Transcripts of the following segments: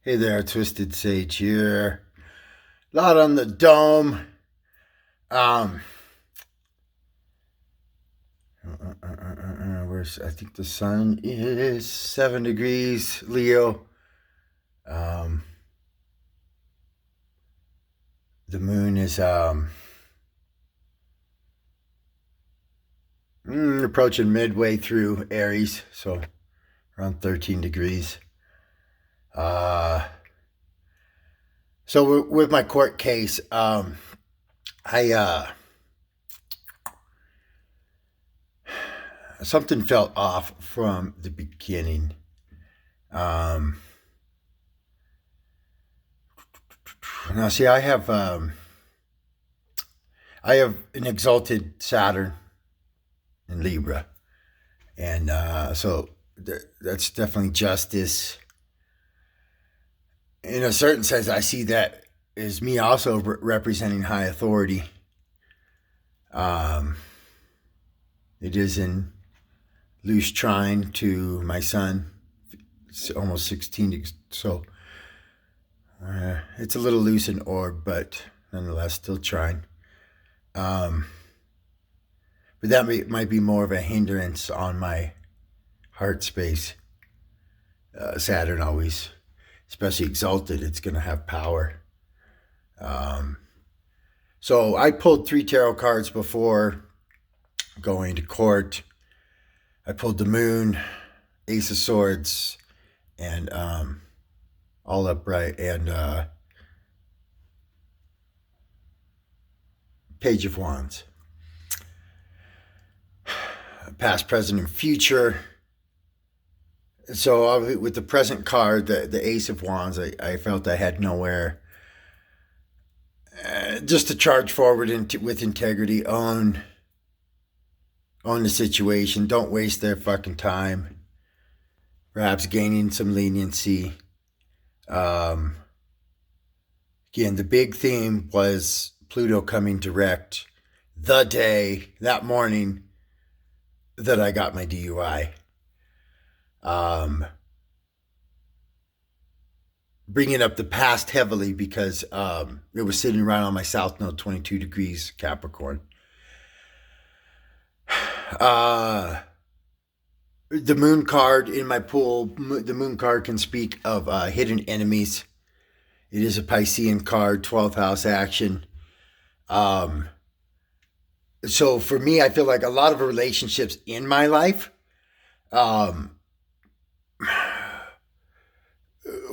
Hey there, Twisted Sage here. Lot on the dome. Um, where's I think the sun is 7 degrees, Leo. Um, the moon is approaching midway through Aries, so around 13 degrees. Uh, so with my court case, I something felt off from the beginning. Um, Now, see, I have an exalted Saturn in Libra, and that's definitely justice. In a certain sense, I see that as me also representing high authority. Um, it is in loose trine to my sun. It's almost 16, so it's a little loose in orb, but nonetheless still trine. Um, but that might be more of a hindrance on my heart space. Saturn always, especially exalted, it's going to have power. Um, so I pulled 3 tarot cards before going to court. I pulled the moon, Ace of Swords, and all upright, and Page of Wands. Past, present, and future. So with the present card, the Ace of Wands, I felt I had nowhere just to charge forward with integrity, own the situation. Don't waste their fucking time. Perhaps gaining some leniency. Um, Again, the big theme was Pluto coming direct that morning that I got my DUI. Bringing up the past heavily because it was sitting right on my south node, 22 degrees Capricorn. The moon card in my pool, the moon card can speak of hidden enemies. It is a Piscean card, 12th house action. So for me, I feel like a lot of relationships in my life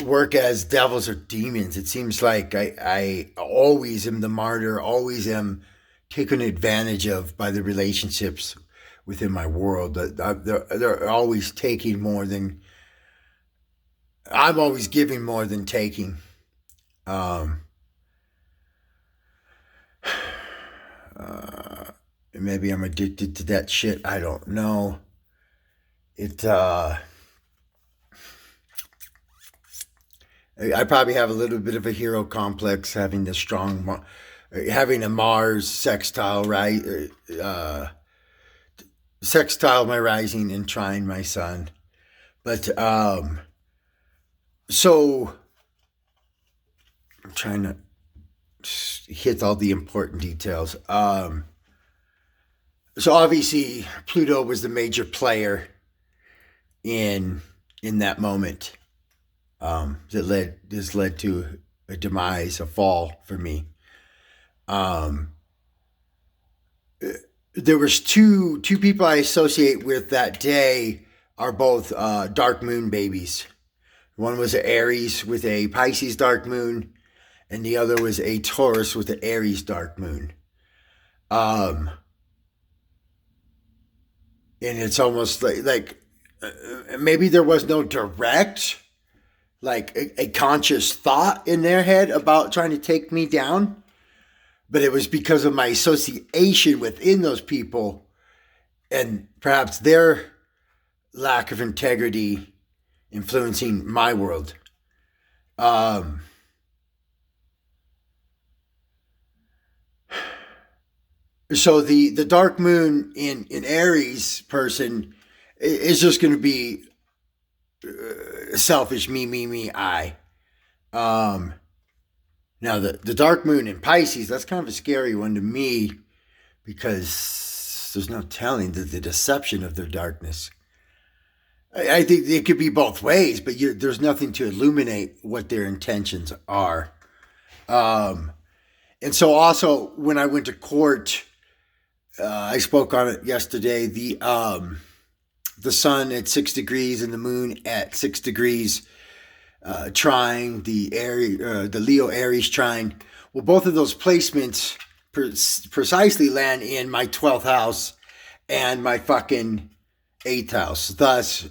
work as devils or demons. It seems like I always am the martyr, always am taken advantage of by the relationships within my world. They're always taking more than I'm always giving more than taking. Um, Maybe I'm addicted to that shit. I don't know. It. I probably have a little bit of a hero complex, having having a Mars sextile, right? Sextile my rising and trine my sun, but so I'm trying to hit all the important details. So obviously Pluto was the major player in that moment. That led to a demise, a fall for me. Um, there was two people I associate with that day are both dark moon babies. One was an Aries with a Pisces dark moon, and the other was a Taurus with an Aries dark moon. And it's almost like maybe there was no direct, like a conscious thought in their head about trying to take me down, but it was because of my association within those people and perhaps their lack of integrity influencing my world. So the dark moon in Aries person is just going to be selfish, me, I. Um, Now the dark moon in Pisces, that's kind of a scary one to me because there's no telling the deception of their darkness. I think it could be both ways, but there's nothing to illuminate what their intentions are. Um, and so also when I went to court, I spoke on it yesterday. The sun at 6 degrees and the moon at 6 degrees, trine the Leo Aries trine. Well, both of those placements precisely land in my 12th house and my fucking 8th house. Thus,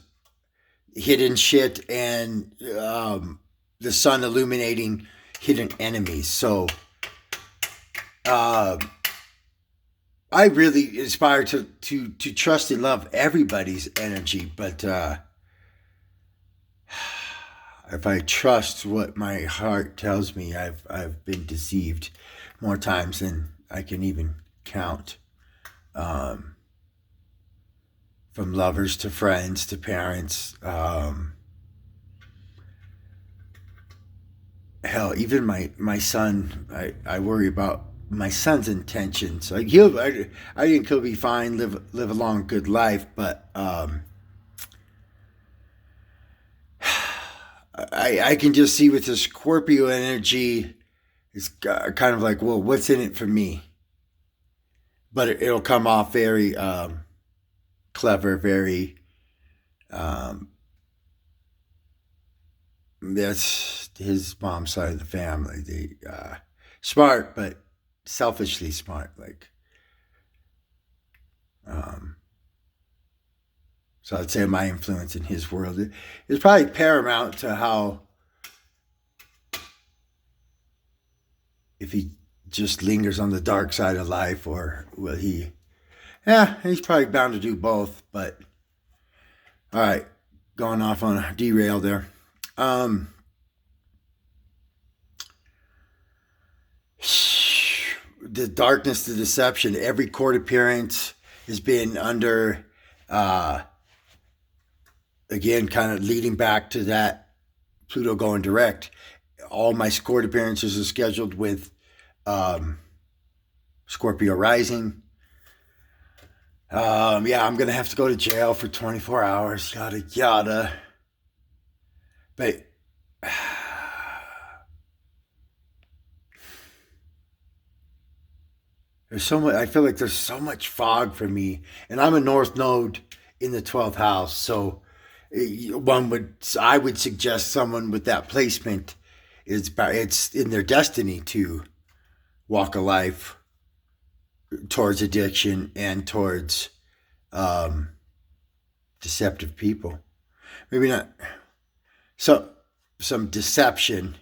hidden shit and the sun illuminating hidden enemies. So, uh, I really aspire to trust and love everybody's energy, but if I trust what my heart tells me, I've been deceived more times than I can even count. Um, from lovers to friends to parents. Hell, even my son, I worry about my son's intentions. Like I think he'll be fine, live a long, good life, but I can just see with the Scorpio energy, it's kind of like, well, what's in it for me? But it'll come off very clever, very um, that's his mom's side of the family. They smart, but selfishly smart. Like, um, so I'd say my influence in his world is probably paramount to how if he just lingers on the dark side of life, or will he? Yeah, he's probably bound to do both. But all right, going off on a derail there. Um, the darkness, the deception. Every court appearance has been under, again, kind of leading back to that Pluto going direct. All my court appearances are scheduled with Scorpio rising. Yeah, I'm gonna have to go to jail for 24 hours. Yada yada. But there's so much. I feel like there's so much fog for me, and I'm a North Node in the 12th house. So I would suggest someone with that placement it's in their destiny to walk a life towards addiction and towards um, deceptive people. Maybe not some deception,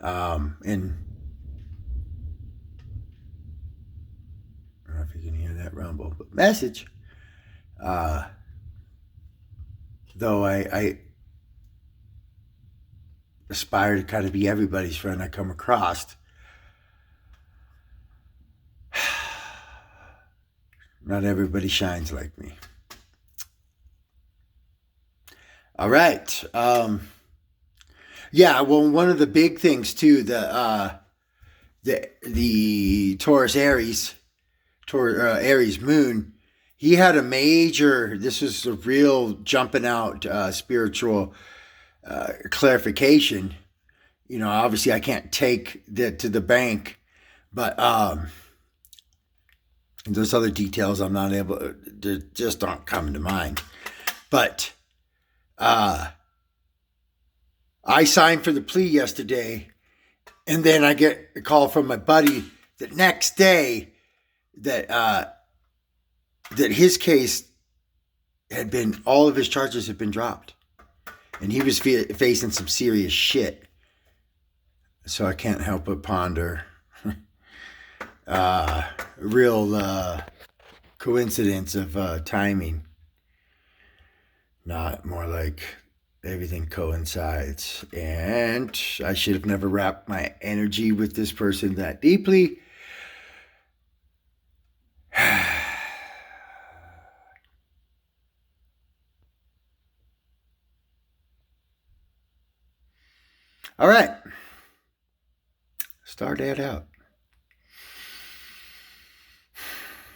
and I don't know if you can hear that rumble, but message. Uh, though I aspire to kind of be everybody's friend I come across. Not everybody shines like me. All right. Yeah. Well, one of the big things too, the Taurus Aries, Aries moon. He had a major. This was a real jumping out spiritual clarification. You know, obviously I can't take that to the bank, but there's other details I'm not able to just aren't coming to mind. But I signed for the plea yesterday, and then I get a call from my buddy the next day that that his case had been all of his charges had been dropped, and he was facing some serious shit. So I can't help but ponder real coincidence of timing, not more like everything coincides. And I should have never wrapped my energy with this person that deeply. All right. Start that out.